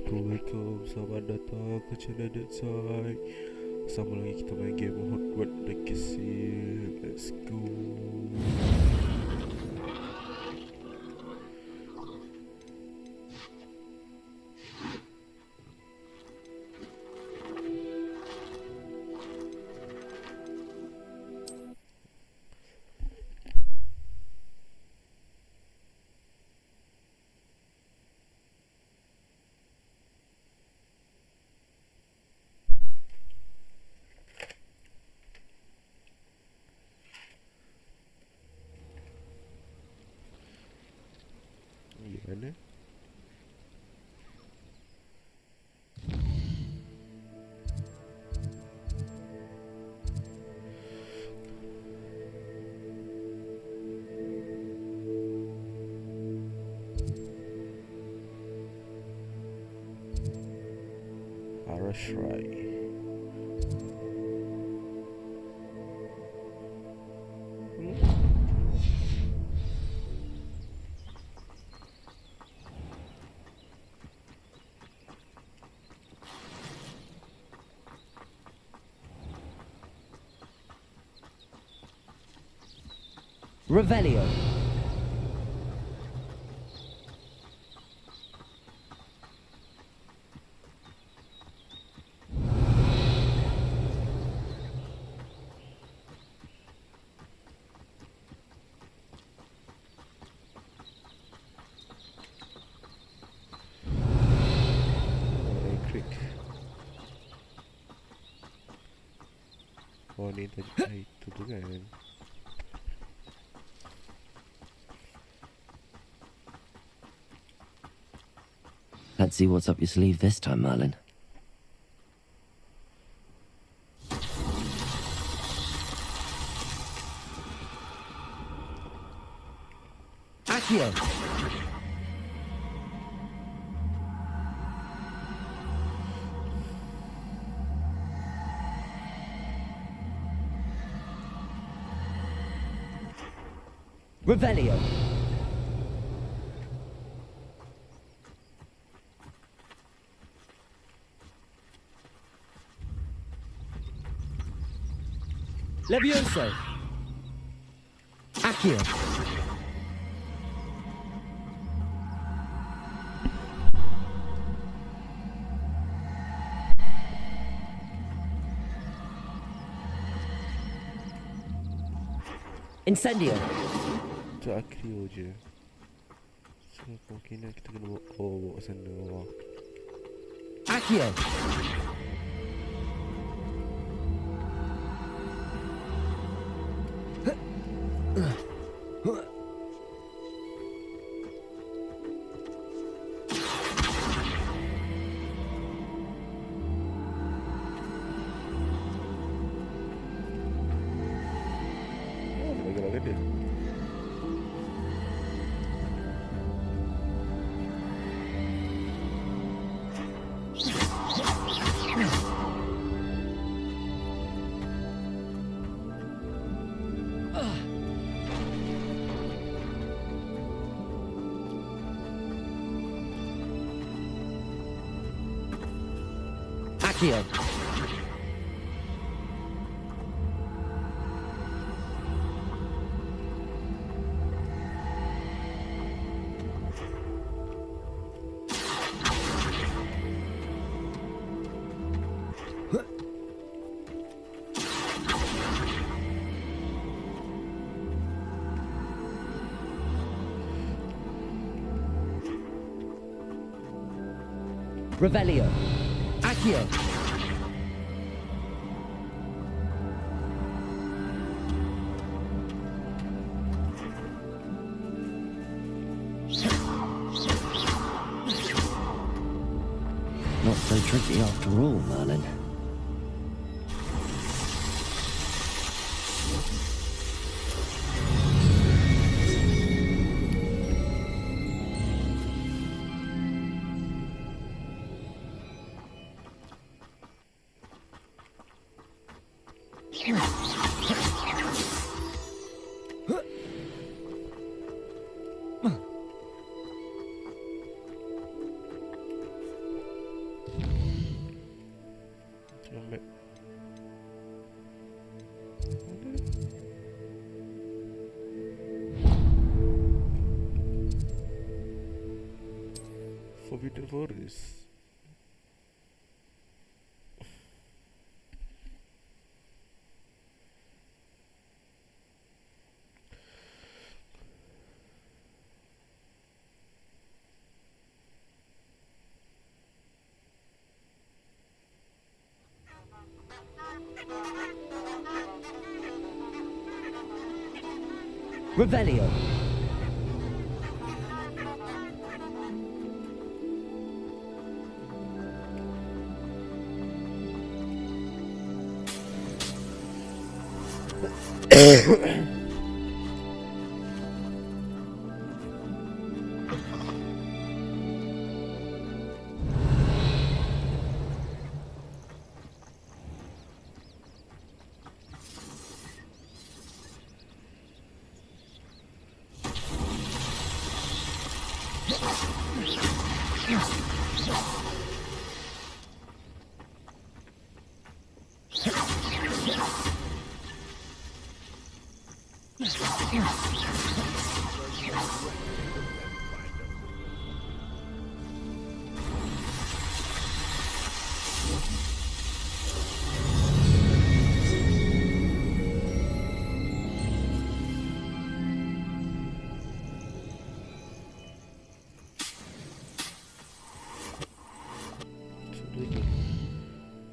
Assalamualaikum, selamat datang ke channel Dead Side. Sama lagi kita main game Hogwarts Legacy. Let's go. Gimana? Arashrai. Revelio. Klik. Oh ni tadi itu tu kan. Let's see what's up your sleeve this time, Merlin. Accio. Revelio. Levioso. Accio. Incendio. Tu akrio je. So kemungkinan kita kena bawa sana. Wah. Accio. Bagi dia. Accio. Revelio. Accio. Not so tricky after all, Merlin. Lambat. Forbidden Forest. Revelio.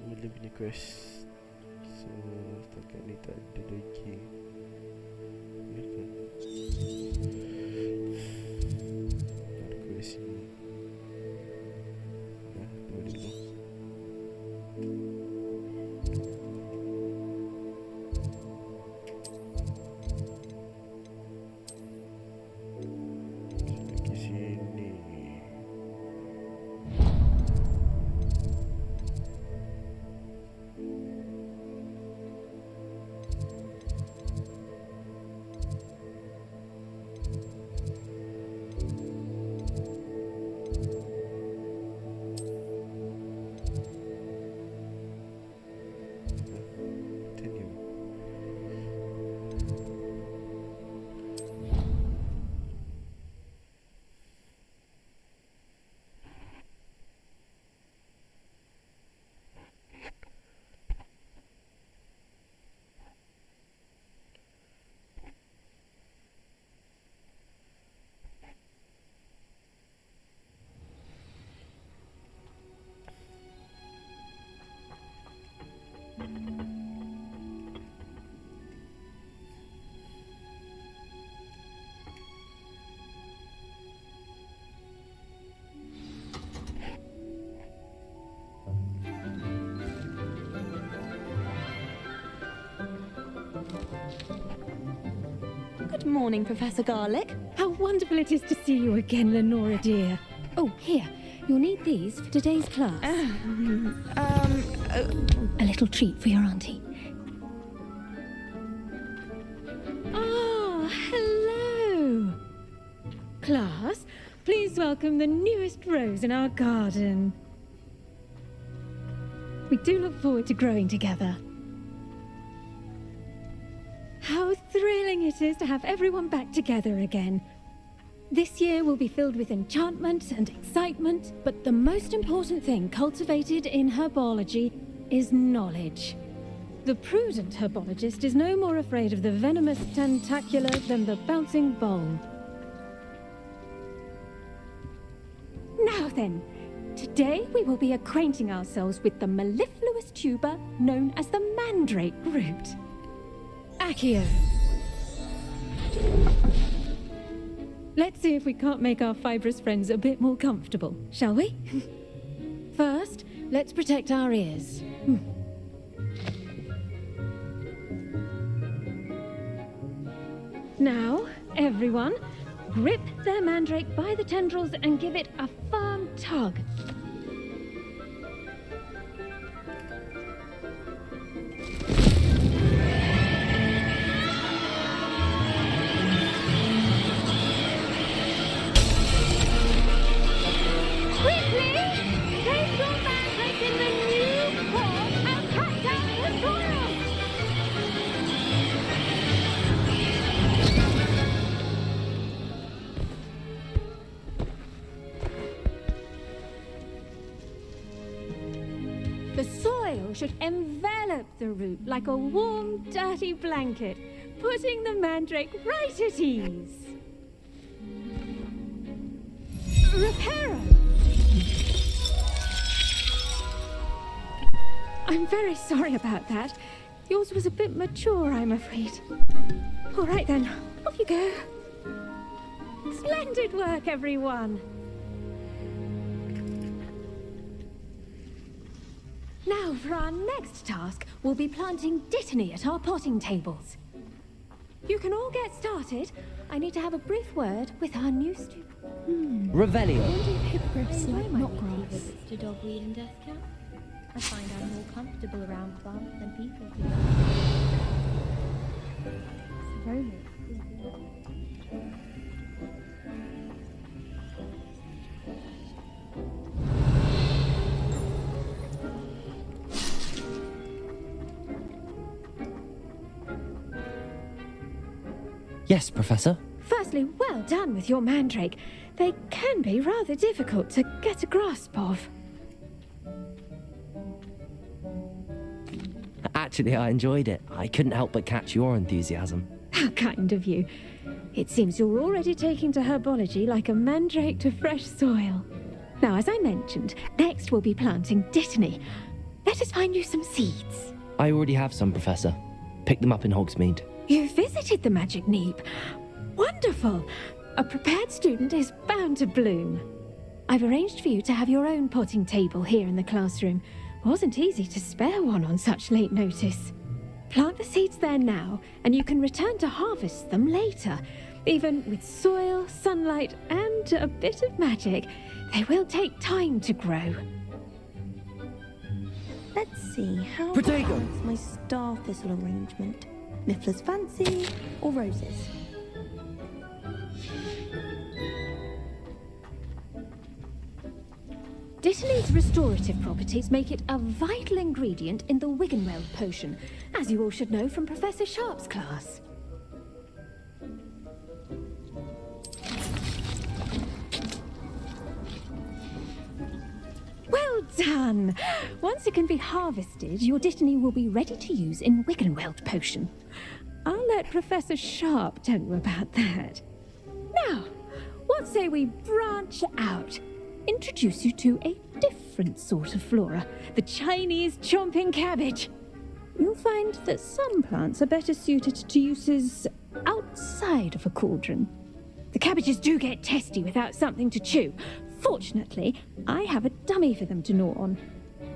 Mula punya quest. So setakat ni tak ada lagi. Ya kan? Ada quest ni. Dah, balik dulu. Lagi sini. Continue. Good morning, Professor Garlic. How wonderful it is to see you again, Lenora dear. Oh, here. You'll need these for today's class. A little treat for your auntie. Ah, hello. Class, please welcome the newest rose in our garden. We do look forward to growing together. How thrilling it is to have everyone back together again. This year will be filled with enchantment and excitement, but the most important thing cultivated in herbology is knowledge. The prudent herbologist is no more afraid of the venomous tentacula than the bouncing bowl. Now then, today we will be acquainting ourselves with the mellifluous tuber known as the mandrake root. Accio. Let's see if we can't make our fibrous friends a bit more comfortable, shall we? First, let's protect our ears. Now, everyone, grip their mandrake by the tendrils and give it a firm tug. Quickly, place your mandrake in the new form and The soil should envelop the root like a warm, dirty blanket, putting the mandrake right at ease. Reparo! I'm very sorry about that. Yours was a bit mature, I'm afraid. All right then, off you go. Splendid work, everyone. Now, for our next task, we'll be planting dittany at our potting tables. You can all get started. I need to have a brief word with our new student. Revelio. I wonder if hippogriffs like might not be grass. visits To dogweed and death cap. I find I'm more comfortable around plants than people do. It's very Yes, Professor. Firstly, well done with your mandrake. They can be rather difficult to get a grasp of. Actually, I enjoyed it. I couldn't help but catch your enthusiasm. How kind of you. It seems you're already taking to herbology like a mandrake to fresh soil. Now, as I mentioned, next we'll be planting dittany. Let us find you some seeds. I already have some, Professor. Picked them up in Hogsmeade. You visited the Magic Neep. Wonderful. A prepared student is bound to bloom. I've arranged for you to have your own potting table here in the classroom. Wasn't easy to spare one on such late notice. Plant the seeds there now, and you can return to harvest them later. Even with soil, sunlight, and a bit of magic, they will take time to grow. Let's see, how Potato. balance my star thistle arrangement? Niffler's fancy or roses? Dittany's restorative properties make it a vital ingredient in the Wiggenweld potion, as you all should know from Professor Sharp's class. Well done! Once it can be harvested, your dittany will be ready to use in Wiggenweld potion. I'll let Professor Sharp tell you about that. Now, what say we branch out? Introduce you to a different sort of flora, the Chinese chomping cabbage. You'll find that some plants are better suited to uses outside of a cauldron. The cabbages do get testy without something to chew. Fortunately, I have a dummy for them to gnaw on.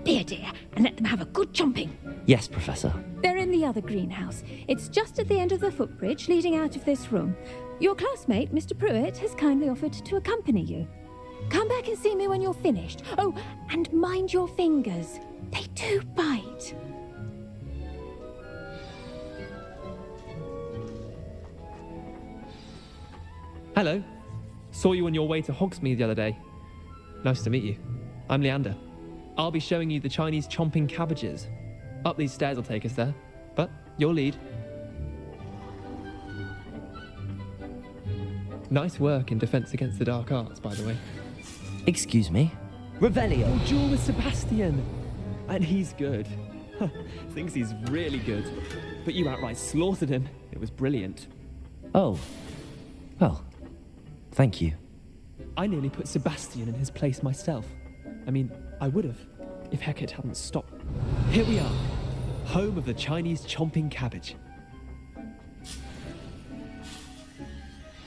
Be a dear and let them have a good chomping. Yes, Professor. They're in the other greenhouse. It's just at the end of the footbridge leading out of this room. Your classmate, Mr. Pruitt, has kindly offered to accompany you. Come back and see me when you're finished. Oh, and mind your fingers. They do bite. Hello. Saw you on your way to Hogsmeade the other day. Nice to meet you. I'm Leander. I'll be showing you the Chinese chomping cabbages. Up these stairs will take us there, but you'll lead. Nice work in Defense Against the Dark Arts, by the way. Excuse me? Revelio. Duel with Sebastian! And he's good. Thinks he's really good. But you outright slaughtered him. It was brilliant. Oh. Well, thank you. I nearly put Sebastian in his place myself. I mean, I would have, if Hecat hadn't stopped. Here we are, home of the Chinese chomping cabbage.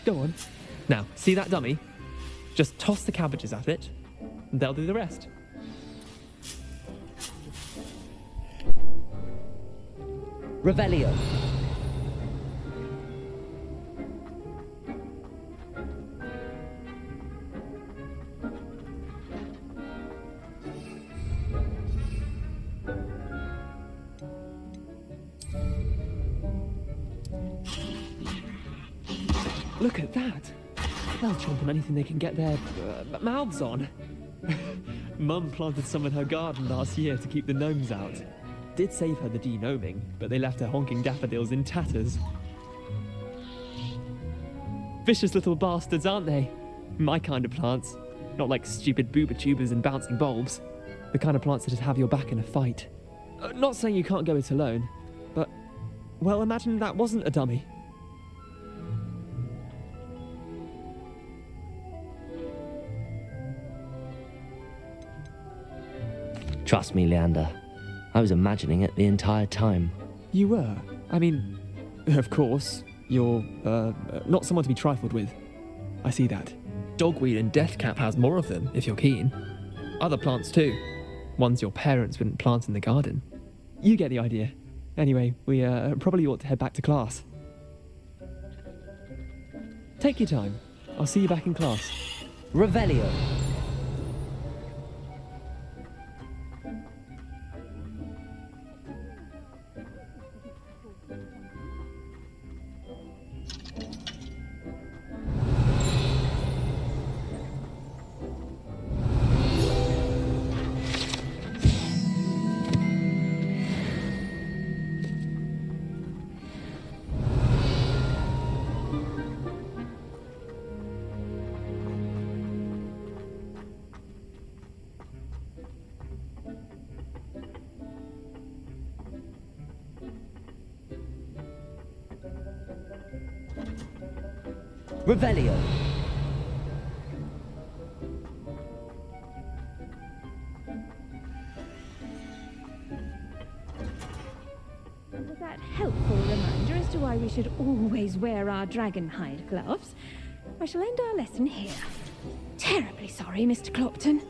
Go on. Now, see that dummy? Just toss the cabbages at it, and they'll do the rest. Revelio. Look at that. They'll chomp on anything they can get their mouths on. Mum planted some in her garden last year to keep the gnomes out. Did save her the de-gnoming, but they left her honking daffodils in tatters. Vicious little bastards, aren't they? My kind of plants. Not like stupid booba tubers and bouncing bulbs. The kind of plants that'd have your back in a fight. Not saying you can't go it alone, but, well, imagine that wasn't a dummy. Trust me, Leander. I was imagining it the entire time. You were? I mean, of course, you're, not someone to be trifled with. I see that. Dogweed and deathcap has more of them, if you're keen. Other plants too. Ones your parents wouldn't plant in the garden. You get the idea. Anyway, we probably ought to head back to class. Take your time. I'll see you back in class. Revelio. Revelio. With that helpful reminder as to why we should always wear our dragonhide gloves, I shall end our lesson here. Terribly sorry, Mr. Clopton.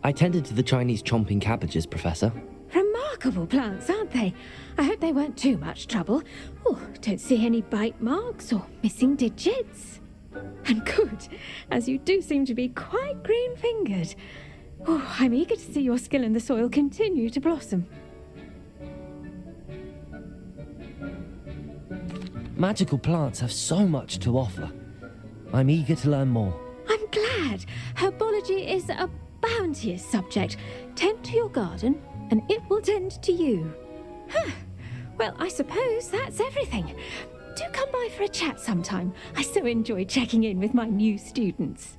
I tended to the Chinese chomping cabbages, Professor. Remarkable plants, aren't they? I hope they weren't too much trouble. Oh, don't see any bite marks or missing digits. And good, as you do seem to be quite green-fingered. Oh, I'm eager to see your skill in the soil continue to blossom. Magical plants have so much to offer. I'm eager to learn more. I'm glad. Herbology is a bounteous subject. Tend to your garden, and it will tend to you. Huh. Well, I suppose that's everything. Do come by for a chat sometime. I so enjoy checking in with my new students.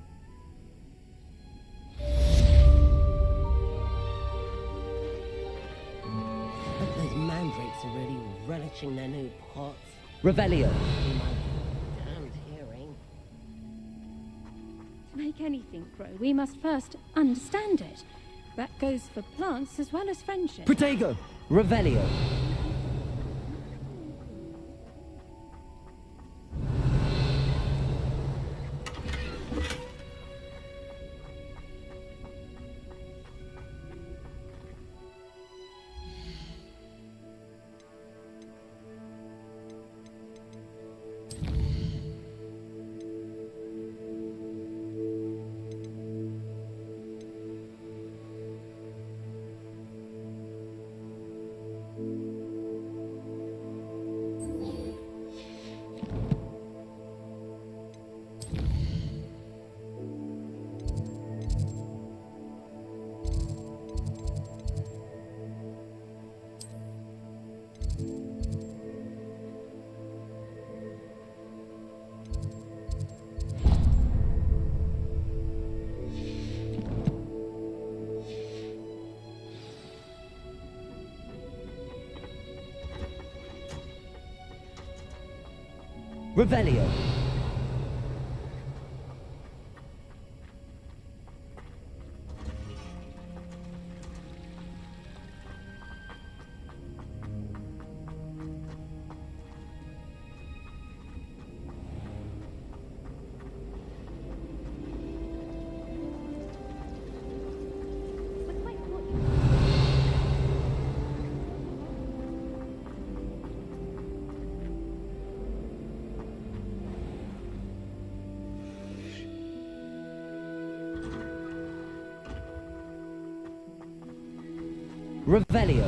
But those mandrakes are really relishing their new pots. Revelio. In my damned hearing. To make anything grow, we must first understand it. That goes for plants as well as friendship. Protego. Revelio. Revelio. Revelio.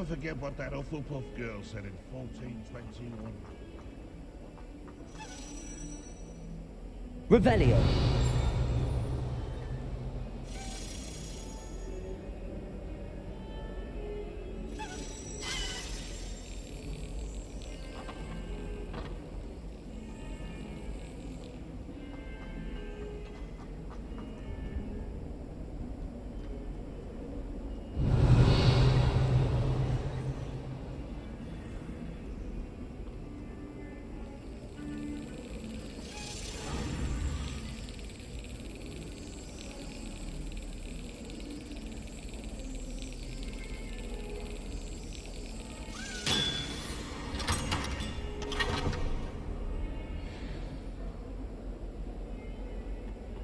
never forget what that Hufflepuff girl said in 1421. Revelio.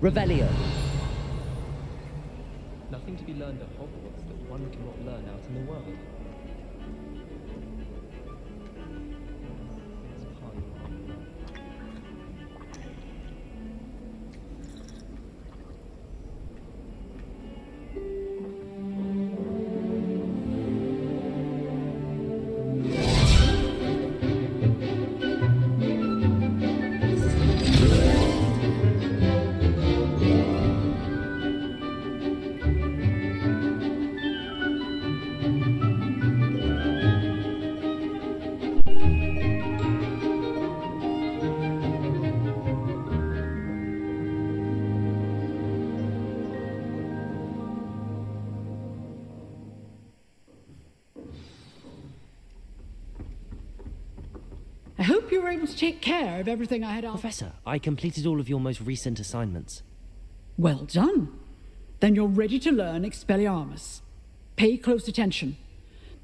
Revelio. Nothing to be learned at Hogwarts that one cannot learn out in the world. It's part of I hope you were able to take care of everything I had asked. Professor, I completed all of your most recent assignments. Well done. Then you're ready to learn Expelliarmus. Pay close attention.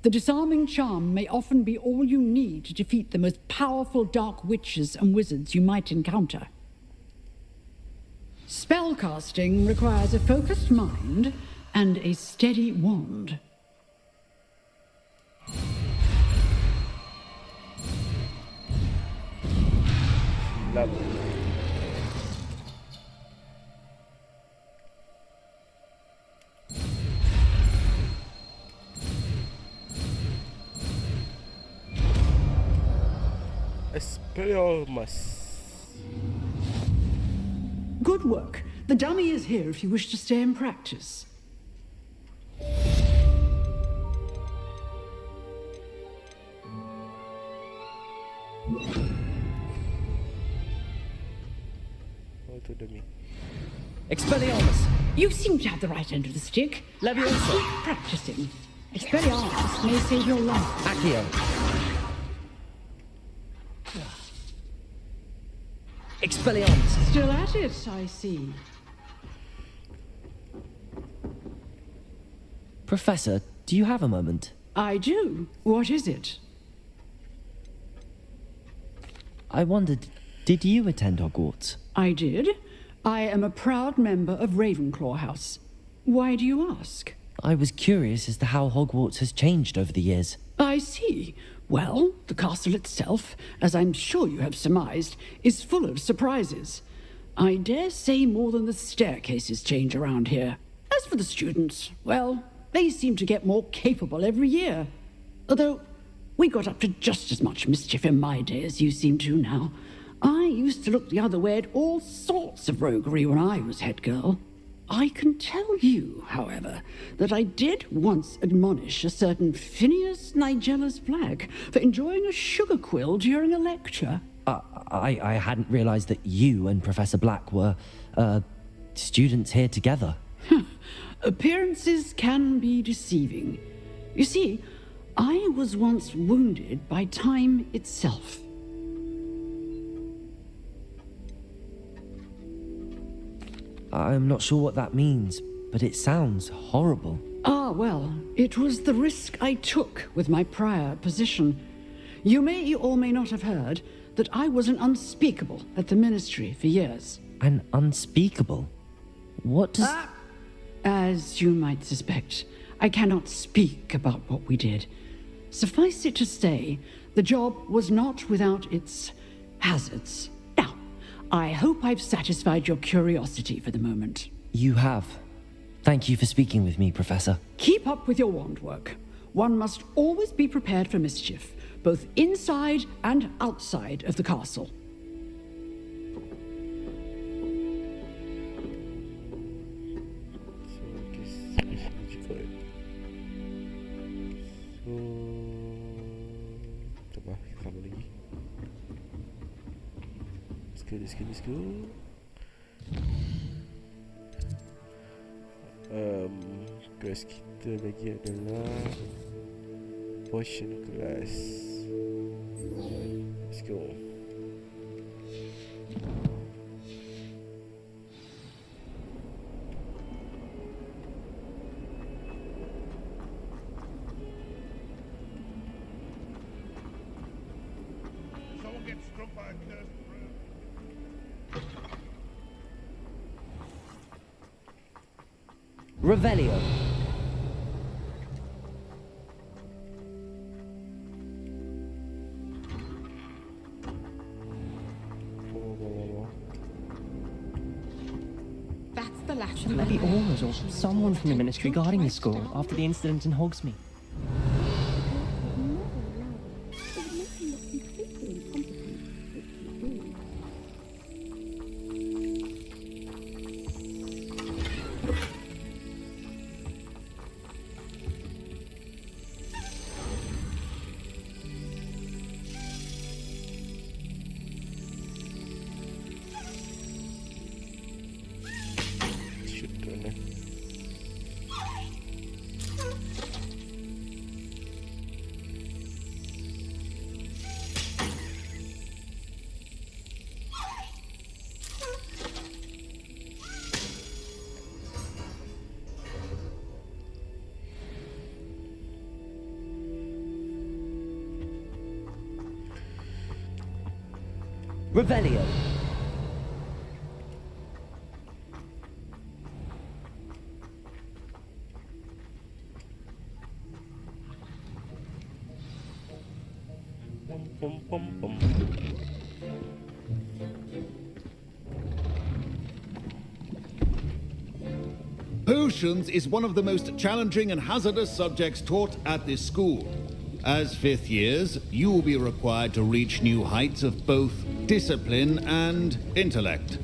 The disarming charm may often be all you need to defeat the most powerful dark witches and wizards you might encounter. Spellcasting requires a focused mind and a steady wand. Love. Expelliarmus. Good work. The dummy is here if you wish to stay and practice. To dummy. Expelliarmus. You seem to have the right end of the stick. Leviosa. Keep practicing. Expelliarmus may save your life. Accio. Expelliarmus. Still at it, I see. Professor, do you have a moment? I do. What is it? I wondered, did you attend Hogwarts? I did. I am a proud member of Ravenclaw House. Why do you ask? I was curious as to how Hogwarts has changed over the years. I see. Well, the castle itself, as I'm sure you have surmised, is full of surprises. I dare say more than the staircases change around here. As for the students, well, they seem to get more capable every year. Although, we got up to just as much mischief in my day as you seem to now. I used to look the other way at all sorts of roguery when I was head girl. I can tell you, however, that I did once admonish a certain Phineas Nigellus Black for enjoying a sugar quill during a lecture. I hadn't realized that you and Professor Black were, students here together. Appearances can be deceiving. You see, I was once wounded by time itself. I'm not sure what that means, but it sounds horrible. Ah, well, it was the risk I took with my prior position. You may or may not have heard that I was an unspeakable at the ministry for years. An unspeakable? What does... As you might suspect, I cannot speak about what we did. Suffice it to say, the job was not without its hazards. Now, I hope I've satisfied your curiosity for the moment. You have. Thank you for speaking with me, Professor. Keep up with your wand work. one must always be prepared for mischief, both inside and outside of the castle. Let's go. Quest kita lagi adalah potion kelas. Let's go. Someone gets struck by a cursed fruit. Revelio. That's the last. Shouldn't there be orders or someone from the ministry guarding the school after the incident in Hogsmeade? Revelio. Potions is one of the most challenging and hazardous subjects taught at this school. As fifth years, you will be required to reach new heights of both discipline and intellect.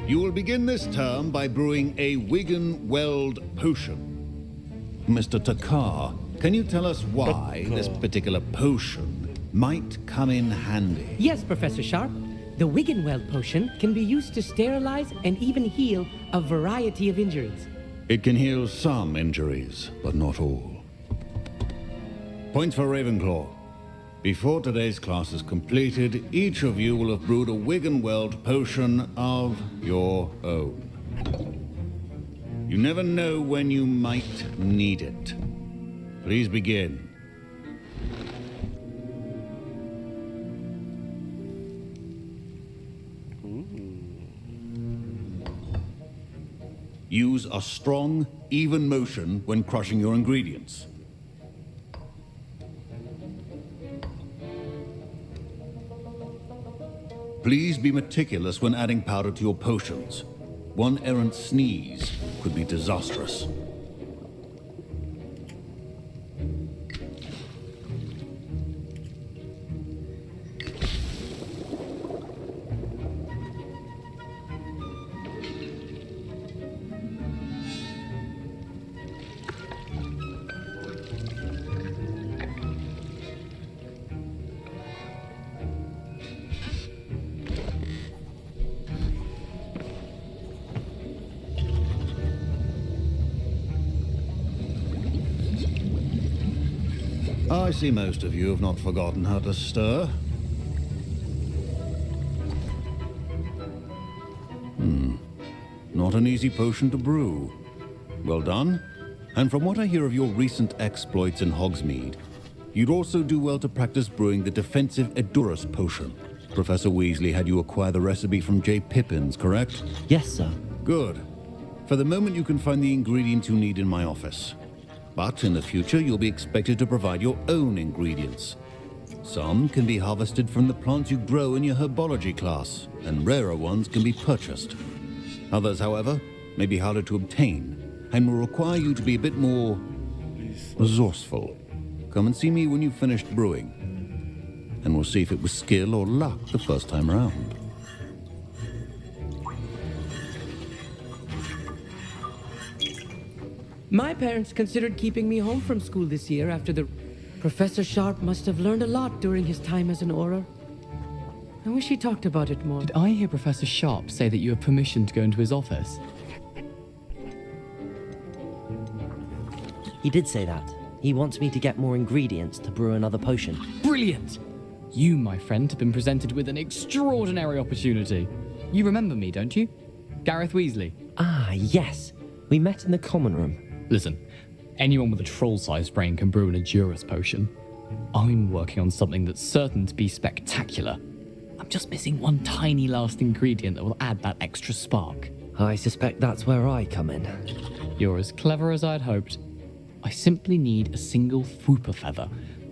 You will begin this term by brewing a Wigan Weld potion. Mr. Takar, can you tell us why this particular potion might come in handy? Yes, Professor Sharp. The Wiggenweld potion can be used to sterilize and even heal a variety of injuries. It can heal some injuries, but not all. Points for Ravenclaw. Before today's class is completed, each of you will have brewed a Wiggenweld potion of your own. You never know when you might need it. Please begin. Use a strong, even motion when crushing your ingredients. Please be meticulous when adding powder to your potions. One errant sneeze could be disastrous. I see most of you have not forgotten how to stir. Not an easy potion to brew. Well done. And from what I hear of your recent exploits in Hogsmeade, you'd also do well to practice brewing the defensive Edurus potion. Professor Weasley had you acquire the recipe from J. Pippins, correct? Yes, sir. Good. For the moment, you can find the ingredients you need in my office. But in the future, you'll be expected to provide your own ingredients. Some can be harvested from the plants you grow in your Herbalogy class, and rarer ones can be purchased. Others, however, may be harder to obtain, and will require you to be a bit more resourceful. Come and see me when you've finished brewing, and we'll see if it was skill or luck the first time round. My parents considered keeping me home from school this year after the... Professor Sharp must have learned a lot during his time as an Auror. I wish he talked about it more. Did I hear Professor Sharp say that you have permission to go into his office? He did say that. He wants me to get more ingredients to brew another potion. Brilliant! You, my friend, have been presented with an extraordinary opportunity. You remember me, don't you? Gareth Weasley. Ah, yes. We met in the common room. Listen, anyone with a troll-sized brain can brew an Edurus potion. I'm working on something that's certain to be spectacular. I'm just missing one tiny last ingredient that will add that extra spark. I suspect that's where I come in. You're as clever as I'd hoped. I simply need a single Fwooper feather.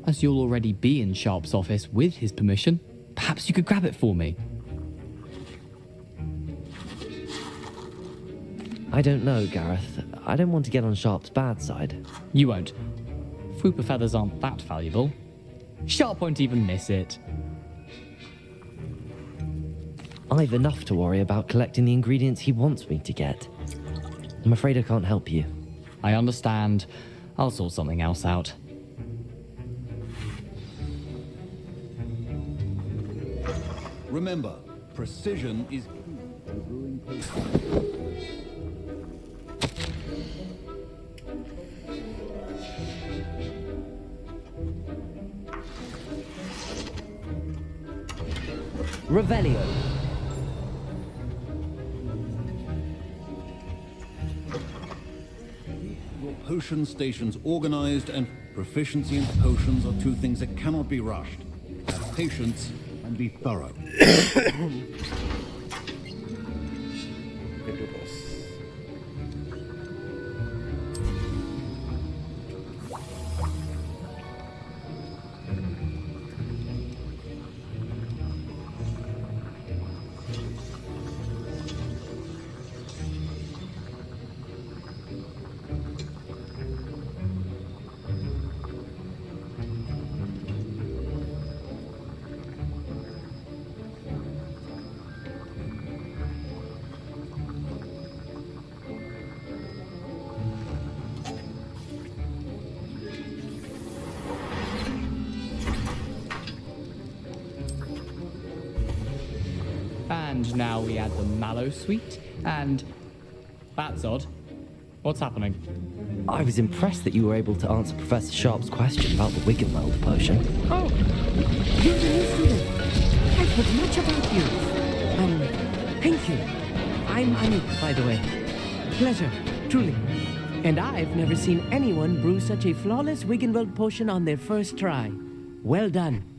As you'll already be in Sharp's office with his permission, perhaps you could grab it for me. I don't know, Gareth. I don't want to get on Sharp's bad side. You won't. Fwooper feathers aren't that valuable. Sharp won't even miss it. I've enough to worry about collecting the ingredients he wants me to get. I'm afraid I can't help you. I understand. I'll sort something else out. Remember, precision is key to brewing potions. Revelio. Your potion stations organized, and proficiency in potions are two things that cannot be rushed. Have patience and be thorough. And now we add the mallow sweet, and... That's odd. What's happening? I was impressed that you were able to answer Professor Sharp's question about the Wiggenweld potion. Oh, you're the new student. I've heard much about you. Thank you. I'm Anik, by the way. Pleasure, truly. And I've never seen anyone brew such a flawless Wiggenweld potion on their first try. Well done.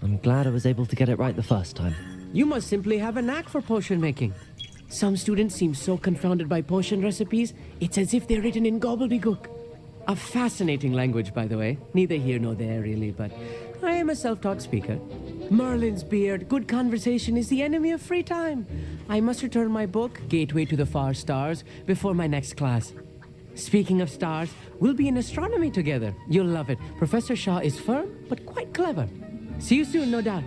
I'm glad I was able to get it right the first time. You must simply have a knack for potion making. Some students seem so confounded by potion recipes, it's as if they're written in gobbledygook. A fascinating language, by the way. Neither here nor there, really, but I am a self-taught speaker. Merlin's beard, good conversation is the enemy of free time. I must return my book, Gateway to the Far Stars, before my next class. Speaking of stars, we'll be in astronomy together. You'll love it. Professor Shaw is firm, but quite clever. See you soon, no doubt.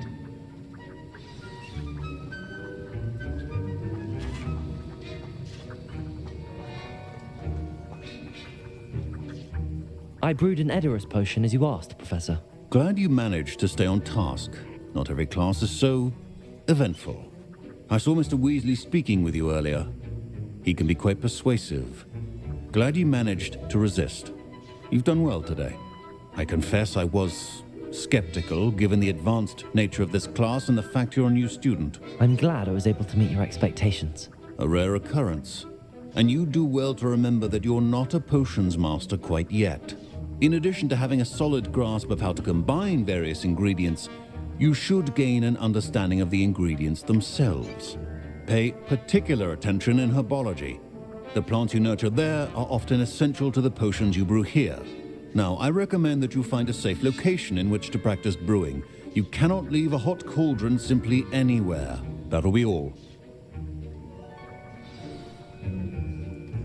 I brewed an Edurus potion as you asked, Professor. Glad you managed to stay on task. Not every class is so eventful. I saw Mr. Weasley speaking with you earlier. He can be quite persuasive. Glad you managed to resist. You've done well today. I confess I was skeptical, given the advanced nature of this class and the fact you're a new student. I'm glad I was able to meet your expectations. A rare occurrence. And you do well to remember that you're not a potions master quite yet. In addition to having a solid grasp of how to combine various ingredients, you should gain an understanding of the ingredients themselves. Pay particular attention in herbology. The plants you nurture there are often essential to the potions you brew here. Now, I recommend that you find a safe location in which to practice brewing. You cannot leave a hot cauldron simply anywhere. That'll be all.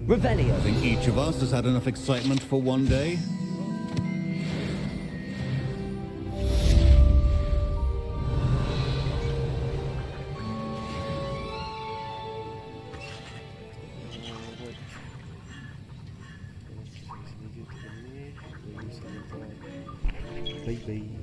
Revelio. I think each of us has had enough excitement for one day. Bye bye.